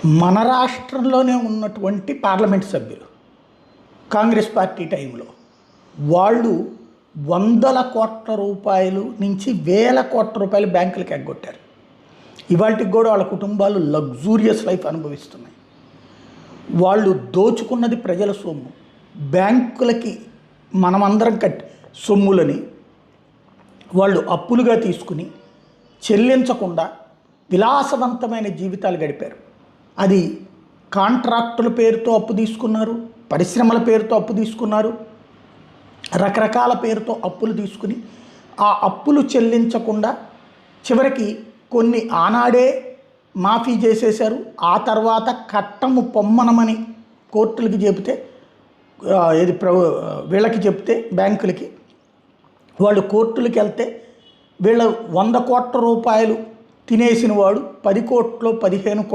మన రాష్ట్రంలోనే ఉన్నటువంటి పార్లమెంట్ సభ్యులు కాంగ్రెస్ పార్టీ టైంలో వాళ్ళు వందల కోట్ల రూపాయలు నుంచి వేల కోట్ల రూపాయలు బ్యాంకులకు ఎగ్గొట్టారు. ఇవాళకి కూడా వాళ్ళ కుటుంబాలు లగ్జూరియస్ లైఫ్ అనుభవిస్తున్నాయి. వాళ్ళు దోచుకున్నది ప్రజల సొమ్ము. బ్యాంకులకి మనమందరం కట్టి సొమ్ములని వాళ్ళు అప్పులుగా తీసుకుని చెల్లించకుండా విలాసవంతమైన జీవితాలు గడిపారు. అది కాంట్రాక్టుల పేరుతో అప్పు తీసుకున్నారు, పరిశ్రమల పేరుతో అప్పు తీసుకున్నారు, రకరకాల పేరుతో అప్పులు తీసుకుని ఆ అప్పులు చెల్లించకుండా చివరికి కొన్ని ఆనాడే మాఫీ చేసేశారు. ఆ తర్వాత కట్టము పొమ్మనమని కోర్టులకి చెబితే వీళ్ళకి చెప్తే బ్యాంకులకి వాళ్ళు కోర్టులకి వెళ్తే వీళ్ళ 100 కోట్ల రూపాయలు తినేసిన వాడు 10 కోట్లు 15 కోట్లు